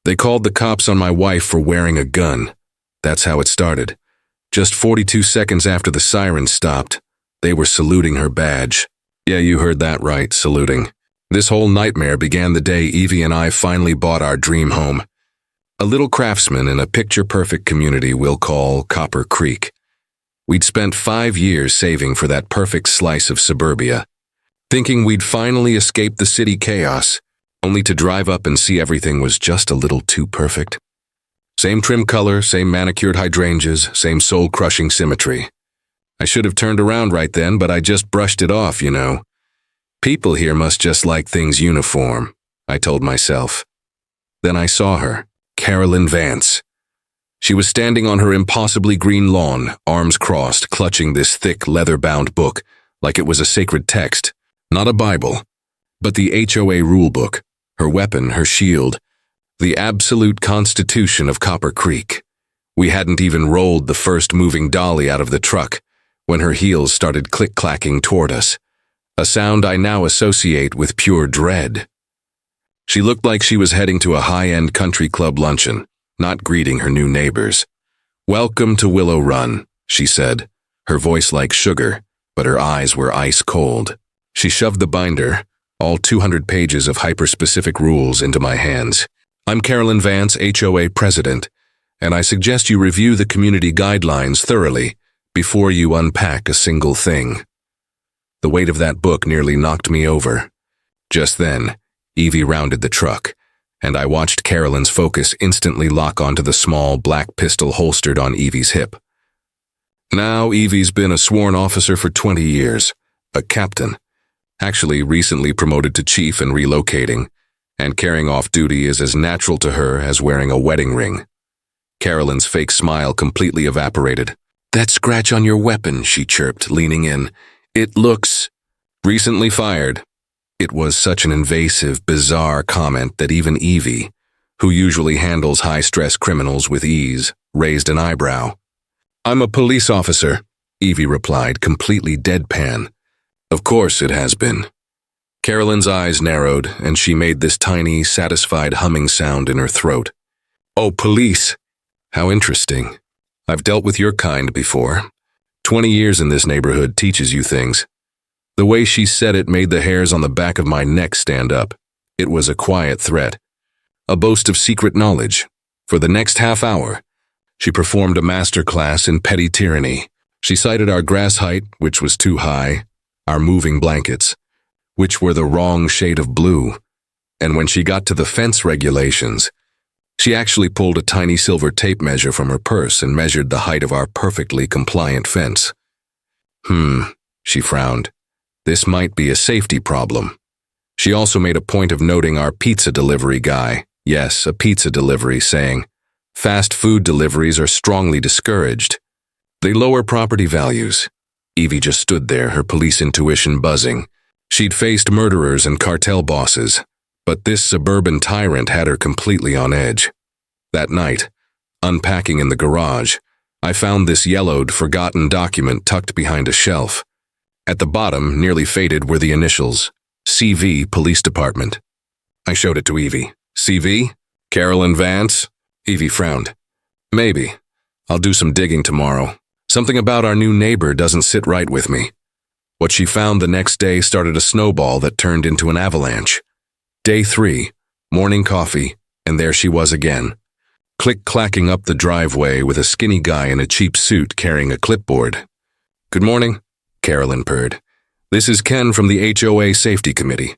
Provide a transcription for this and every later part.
They called the cops on my wife for wearing a gun. That's how it started. Just 42 seconds after the sirens stopped, they were saluting her badge. Yeah, you heard that right, saluting. This whole nightmare began the day Evie and I finally bought our dream home. A little craftsman in a picture-perfect community we'll call Copper Creek. We'd spent 5 years saving for that perfect slice of suburbia, thinking we'd finally escape the city chaos, only to drive up and see everything was just a little too perfect. Same trim color, same manicured hydrangeas, same soul-crushing symmetry. I should have turned around right then, but I just brushed it off, you know. People here must just like things uniform, I told myself. Then I saw her, Carolyn Vance. She was standing on her impossibly green lawn, arms crossed, clutching this thick, leather-bound book, like it was a sacred text, not a Bible, but the HOA rulebook, her weapon, her shield, the absolute constitution of Copper Creek. We hadn't even rolled the first moving dolly out of the truck when her heels started click-clacking toward us, a sound I now associate with pure dread. She looked like she was heading to a high-end country club luncheon, not greeting her new neighbors. "Welcome to Willow Run," she said, her voice like sugar, but her eyes were ice cold. She shoved the binder, all 200 pages of hyper-specific rules, into my hands. "I'm Carolyn Vance, HOA president, and I suggest you review the community guidelines thoroughly before you unpack a single thing." The weight of that book nearly knocked me over. Just then, Evie rounded the truck, and I watched Carolyn's focus instantly lock onto the small black pistol holstered on Evie's hip. Now Evie's been a sworn officer for 20 years, a captain, actually recently promoted to chief and relocating, and carrying off duty is as natural to her as wearing a wedding ring. Carolyn's fake smile completely evaporated. "That scratch on your weapon," she chirped, leaning in. "It looks recently fired." It was such an invasive, bizarre comment that even Evie, who usually handles high-stress criminals with ease, raised an eyebrow. "I'm a police officer," Evie replied, completely deadpan. "Of course it has been." Carolyn's eyes narrowed, and she made this tiny, satisfied humming sound in her throat. "Oh, police. How interesting. I've dealt with your kind before. 20 years in this neighborhood teaches you things." The way she said it made the hairs on the back of my neck stand up. It was a quiet threat, a boast of secret knowledge. For the next half hour, she performed a master class in petty tyranny. She cited our grass height, which was too high, our moving blankets, which were the wrong shade of blue, and when she got to the fence regulations, she actually pulled a tiny silver tape measure from her purse and measured the height of our perfectly compliant fence. She frowned. This might be a safety problem. She also made a point of noting our pizza delivery guy. Yes, a pizza delivery, saying, "Fast food deliveries are strongly discouraged. They lower property values." Evie just stood there, her police intuition buzzing. She'd faced murderers and cartel bosses, but this suburban tyrant had her completely on edge. That night, unpacking in the garage, I found this yellowed, forgotten document tucked behind a shelf. At the bottom, nearly faded, were the initials, CV Police Department. I showed it to Evie. "CV? Carolyn Vance?" Evie frowned. "Maybe. I'll do some digging tomorrow. Something about our new neighbor doesn't sit right with me." What she found the next day started a snowball that turned into an avalanche. Day 3, morning coffee, and there she was again, click-clacking up the driveway with a skinny guy in a cheap suit carrying a clipboard. "Good morning," Carolyn purred. "This is Ken from the HOA Safety Committee.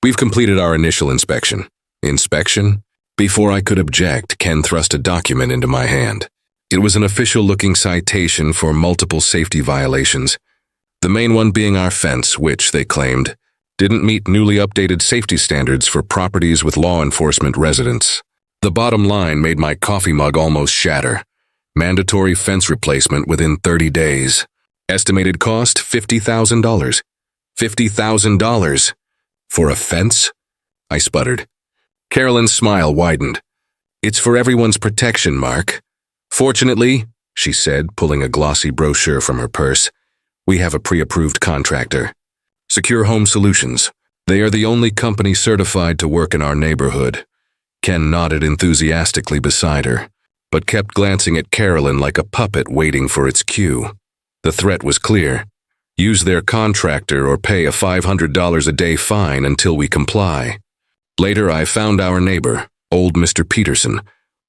We've completed our initial inspection." Inspection? Before I could object, Ken thrust a document into my hand. It was an official-looking citation for multiple safety violations, the main one being our fence, which, they claimed, didn't meet newly updated safety standards for properties with law enforcement residents. The bottom line made my coffee mug almost shatter. Mandatory fence replacement within 30 days. Estimated cost, $50,000. $50,000? For a fence? I sputtered. Carolyn's smile widened. "It's for everyone's protection, Mark. Fortunately," she said, pulling a glossy brochure from her purse, "we have a pre-approved contractor. Secure Home Solutions. They are the only company certified to work in our neighborhood. Ken nodded enthusiastically beside her, but kept glancing at Carolyn like a puppet waiting for its cue. The threat was clear. Use their contractor or pay a $500 a day fine until we comply. Later, I found our neighbor, old Mr. Peterson,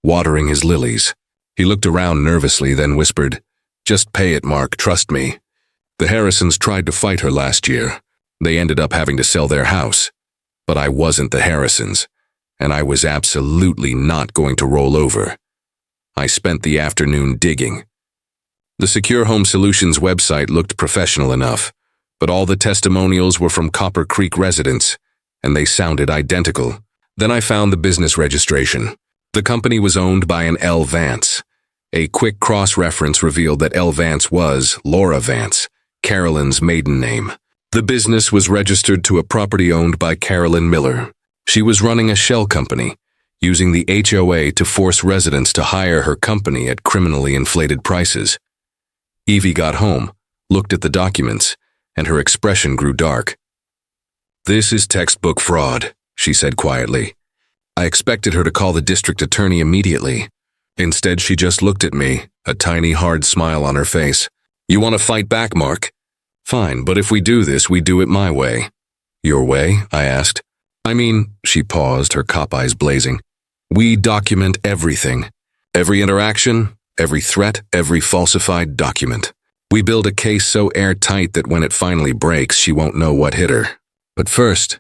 watering his lilies. He looked around nervously, then whispered, "Just pay it, Mark, trust me." The Harrisons tried to fight her last year. They ended up having to sell their house. But I wasn't the Harrisons, and I was absolutely not going to roll over. I spent the afternoon digging. The Secure Home Solutions website looked professional enough, but all the testimonials were from Copper Creek residents, and they sounded identical. Then I found the business registration. The company was owned by an L. Vance. A quick cross-reference revealed that L. Vance was Laura Vance, Carolyn's maiden name. The business was registered to a property owned by Carolyn Miller. She was running a shell company, using the HOA to force residents to hire her company at criminally inflated prices. Evie got home, looked at the documents, and her expression grew dark. "This is textbook fraud," she said quietly. I expected her to call the district attorney immediately. Instead, she just looked at me, a tiny hard smile on her face. "You want to fight back, Mark? Fine, but if we do this, we do it my way." "Your way?" I asked. "I mean," she paused, her cop eyes blazing. "We document everything. Every interaction, every threat, every falsified document. We build a case so airtight that when it finally breaks, she won't know what hit her. But first,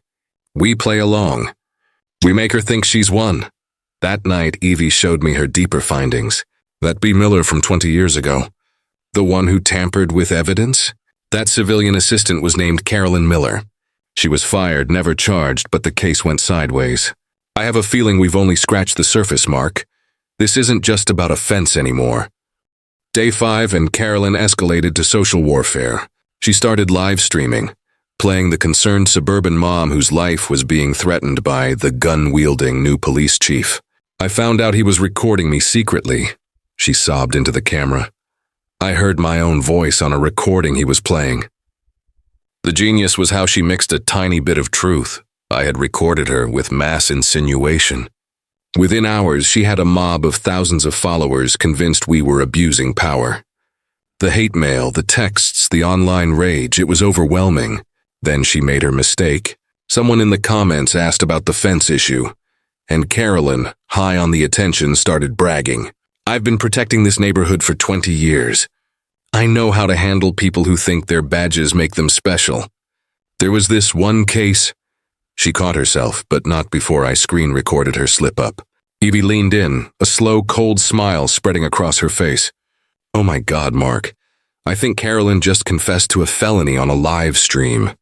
we play along. We make her think she's won." That night, Evie showed me her deeper findings. That B. Miller from 20 years ago. The one who tampered with evidence? That civilian assistant was named Carolyn Miller. She was fired, never charged, but the case went sideways. I have a feeling we've only scratched the surface, Mark. This isn't just about a fence anymore. Day 5 and Carolyn escalated to social warfare. She started live streaming, playing the concerned suburban mom whose life was being threatened by the gun-wielding new police chief. "I found out he was recording me secretly," she sobbed into the camera. "I heard my own voice on a recording he was playing." The genius was how she mixed a tiny bit of truth. I had recorded her with mass insinuation. Within hours, she had a mob of thousands of followers convinced we were abusing power. The hate mail, the texts, the online rage, it was overwhelming. Then she made her mistake. Someone in the comments asked about the fence issue, and Carolyn, high on the attention, started bragging. "I've been protecting this neighborhood for 20 years. I know how to handle people who think their badges make them special. There was this one case." She caught herself, but not before I screen recorded her slip-up. Evie leaned in, a slow, cold smile spreading across her face. "Oh my God, Mark. I think Carolyn just confessed to a felony on a live stream."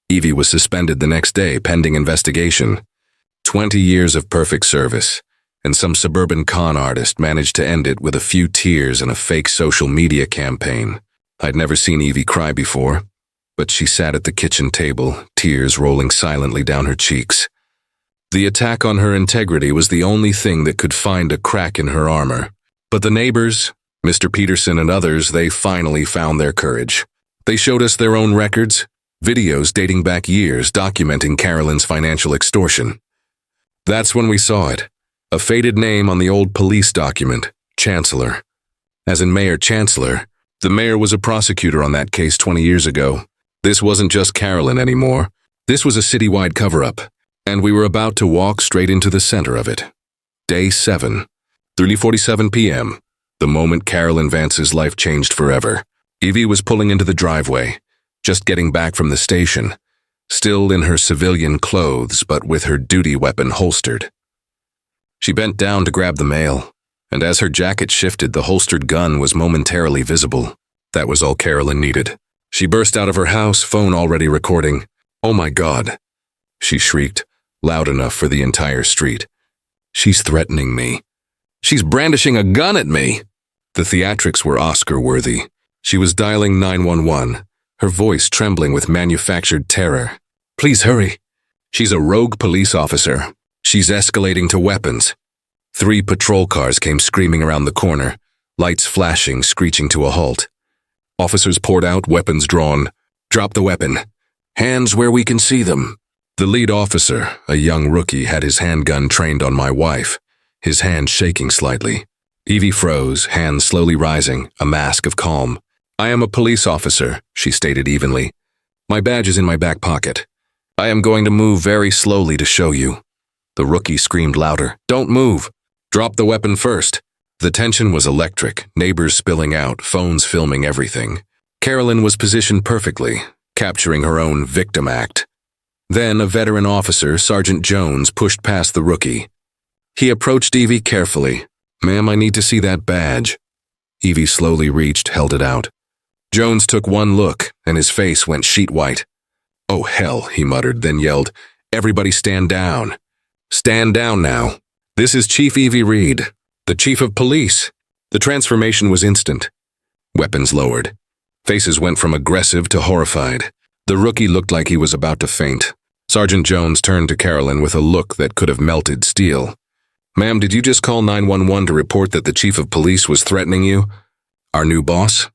Evie was suspended the next day, pending investigation. 20 years of perfect service, and some suburban con artist managed to end it with a few tears and a fake social media campaign. I'd never seen Evie cry before, but she sat at the kitchen table, tears rolling silently down her cheeks. The attack on her integrity was the only thing that could find a crack in her armor. But the neighbors, Mr. Peterson and others, they finally found their courage. They showed us their own records, videos dating back years documenting Carolyn's financial extortion. That's when we saw it. A faded name on the old police document, Chancellor. As in Mayor Chancellor, the mayor was a prosecutor on that case 20 years ago. This wasn't just Carolyn anymore. This was a citywide cover-up, and we were about to walk straight into the center of it. Day 7, 3:47 p.m., the moment Carolyn Vance's life changed forever. Evie was pulling into the driveway, just getting back from the station, still in her civilian clothes but with her duty weapon holstered. She bent down to grab the mail, and as her jacket shifted, the holstered gun was momentarily visible. That was all Carolyn needed. She burst out of her house, phone already recording. "Oh my God," she shrieked, loud enough for the entire street. "She's threatening me. She's brandishing a gun at me." The theatrics were Oscar-worthy. She was dialing 911, her voice trembling with manufactured terror. "Please hurry. She's a rogue police officer. She's escalating to weapons." 3 patrol cars came screaming around the corner, lights flashing, screeching to a halt. Officers poured out, weapons drawn. "Drop the weapon. Hands where we can see them." The lead officer, a young rookie, had his handgun trained on my wife, his hand shaking slightly. Evie froze, hands slowly rising, a mask of calm. "I am a police officer," she stated evenly. "My badge is in my back pocket. I am going to move very slowly to show you." The rookie screamed louder, "Don't move! Drop the weapon first." The tension was electric, neighbors spilling out, phones filming everything. Carolyn was positioned perfectly, capturing her own victim act. Then a veteran officer, Sergeant Jones, pushed past the rookie. He approached Evie carefully. "Ma'am, I need to see that badge." Evie slowly reached, held it out. Jones took one look, and his face went sheet white. "Oh, hell," he muttered, then yelled, "Everybody stand down. Stand down now. This is Chief Evie Reed, the Chief of Police." The transformation was instant. Weapons lowered. Faces went from aggressive to horrified. The rookie looked like he was about to faint. Sergeant Jones turned to Carolyn with a look that could have melted steel. "Ma'am, did you just call 911 to report that the Chief of Police was threatening you? Our new boss?"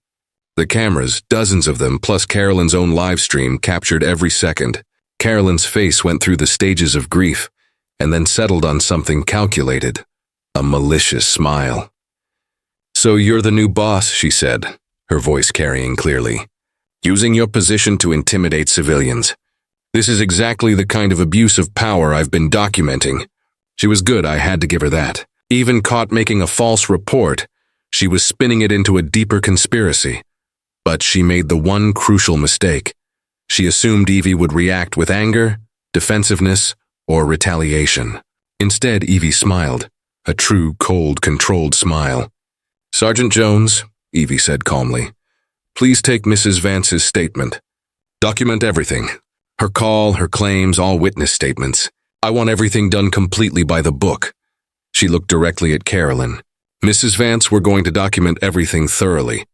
The cameras, dozens of them, plus Carolyn's own live stream, captured every second. Carolyn's face went through the stages of grief, and then settled on something calculated, a malicious smile. "So you're the new boss," she said, her voice carrying clearly. "Using your position to intimidate civilians. This is exactly the kind of abuse of power I've been documenting." She was good, I had to give her that. Even caught making a false report, she was spinning it into a deeper conspiracy. But she made the one crucial mistake. She assumed Evie would react with anger, defensiveness, or retaliation. Instead, Evie smiled, a true, cold, controlled smile. "Sergeant Jones," Evie said calmly, "please take Mrs. Vance's statement. Document everything. Her call, her claims, all witness statements. I want everything done completely by the book." She looked directly at Carolyn. "Mrs. Vance, we're going to document everything thoroughly.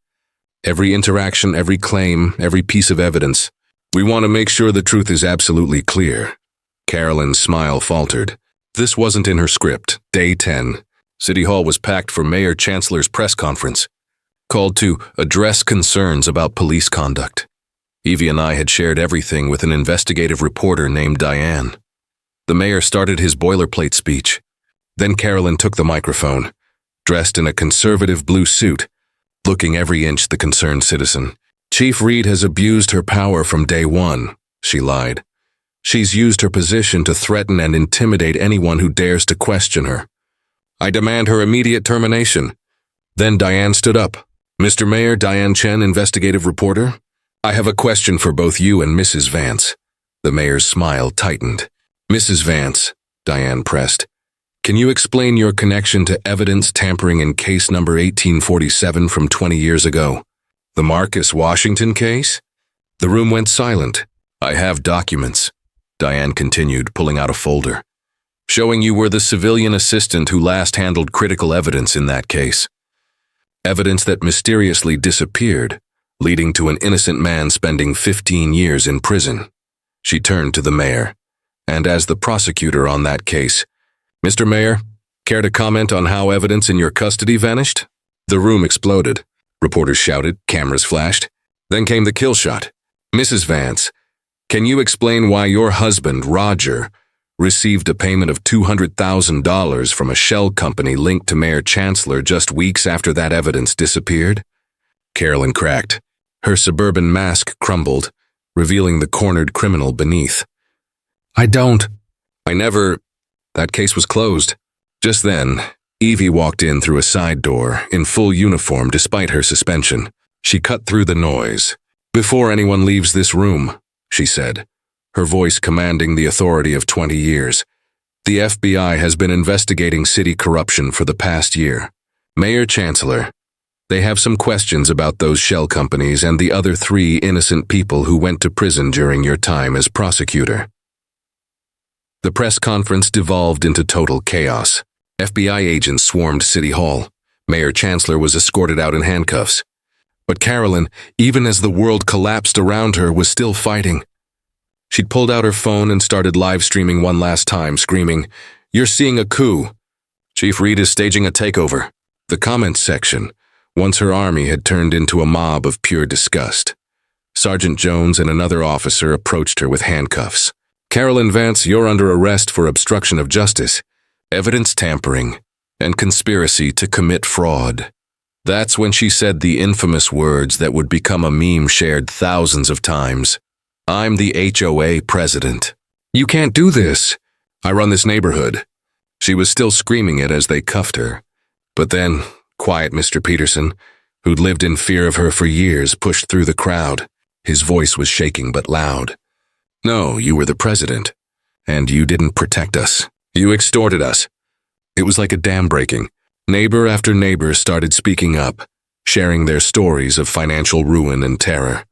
Every interaction, every claim, every piece of evidence. We want to make sure the truth is absolutely clear." Carolyn's smile faltered. This wasn't in her script. Day 10. City Hall was packed for Mayor Chancellor's press conference, called to address concerns about police conduct. Evie and I had shared everything with an investigative reporter named Diane. The mayor started his boilerplate speech. Then Carolyn took the microphone, dressed in a conservative blue suit, looking every inch the concerned citizen. "Chief Reed has abused her power from day one," she lied. "She's used her position to threaten and intimidate anyone who dares to question her. I demand her immediate termination." Then Diane stood up. "Mr. Mayor, Diane Chen, investigative reporter. I have a question for both you and Mrs. Vance." The mayor's smile tightened. "Mrs. Vance," Diane pressed, "can you explain your connection to evidence tampering in case number 1847 from 20 years ago? The Marcus Washington case?" The room went silent. "I have documents," Diane continued, pulling out a folder, "showing you were the civilian assistant who last handled critical evidence in that case. Evidence that mysteriously disappeared, leading to an innocent man spending 15 years in prison." She turned to the mayor, and as the prosecutor on that case, "Mr. Mayor, care to comment on how evidence in your custody vanished?" The room exploded. Reporters shouted, cameras flashed. Then came the kill shot. "Mrs. Vance, can you explain why your husband, Roger, received a payment of $200,000 from a shell company linked to Mayor Chancellor just weeks after that evidence disappeared?" Carolyn cracked. Her suburban mask crumbled, revealing the cornered criminal beneath. "I don't. I never. That case was closed." Just then, Evie walked in through a side door, in full uniform despite her suspension. She cut through the noise. "Before anyone leaves this room," she said, her voice commanding the authority of 20 years, "the FBI has been investigating city corruption for the past year. Mayor Chancellor, they have some questions about those shell companies and the other 3 innocent people who went to prison during your time as prosecutor." The press conference devolved into total chaos. FBI agents swarmed City Hall. Mayor Chancellor was escorted out in handcuffs. But Carolyn, even as the world collapsed around her, was still fighting. She'd pulled out her phone and started live streaming one last time, screaming, "You're seeing a coup. Chief Reed is staging a takeover." The comments section, once her army, had turned into a mob of pure disgust. Sergeant Jones and another officer approached her with handcuffs. Carolyn Vance, you're under arrest for obstruction of justice, evidence tampering, and conspiracy to commit fraud. That's when she said the infamous words that would become a meme shared thousands of times. I'm the HOA president. You can't do this. I run this neighborhood. She was still screaming it as they cuffed her. But then, quiet Mr. Peterson, who'd lived in fear of her for years, pushed through the crowd. His voice was shaking but loud. No, you were the president. And you didn't protect us. You extorted us. It was like a dam breaking. Neighbor after neighbor started speaking up, sharing their stories of financial ruin and terror.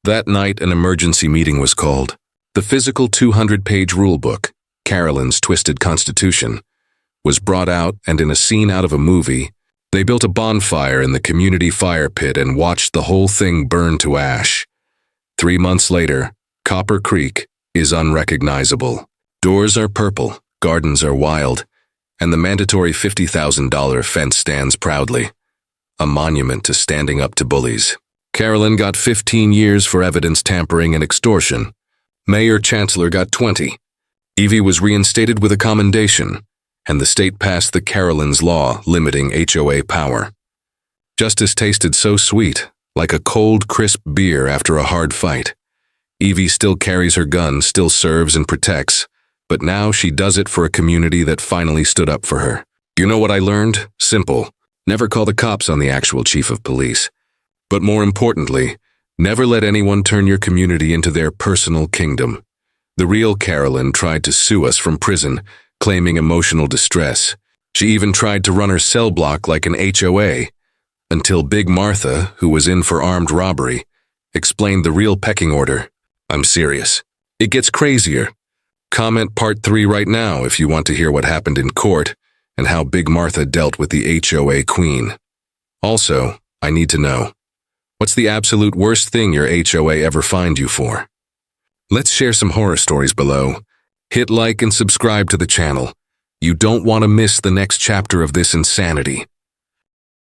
That night, an emergency meeting was called. The physical 200-page rulebook, Carolyn's Twisted Constitution, was brought out, and in a scene out of a movie, they built a bonfire in the community fire pit and watched the whole thing burn to ash. 3 months later, Copper Creek is unrecognizable. Doors are purple, gardens are wild, and the mandatory $50,000 fence stands proudly, a monument to standing up to bullies. Carolyn got 15 years for evidence tampering and extortion. Mayor Chancellor got 20. Evie was reinstated with a commendation, and the state passed the Carolyn's Law limiting HOA power. Justice tasted so sweet, like a cold, crisp beer after a hard fight. Evie still carries her gun, still serves and protects, but now she does it for a community that finally stood up for her. You know what I learned? Simple. Never call the cops on the actual chief of police. But more importantly, never let anyone turn your community into their personal kingdom. The real Carolyn tried to sue us from prison, claiming emotional distress. She even tried to run her cell block like an HOA, until Big Martha, who was in for armed robbery, explained the real pecking order. I'm serious. It gets crazier. Comment part 3 right now if you want to hear what happened in court and how Big Martha dealt with the HOA queen. Also, I need to know, what's the absolute worst thing your HOA ever fined you for? Let's share some horror stories below. Hit like and subscribe to the channel. You don't want to miss the next chapter of this insanity.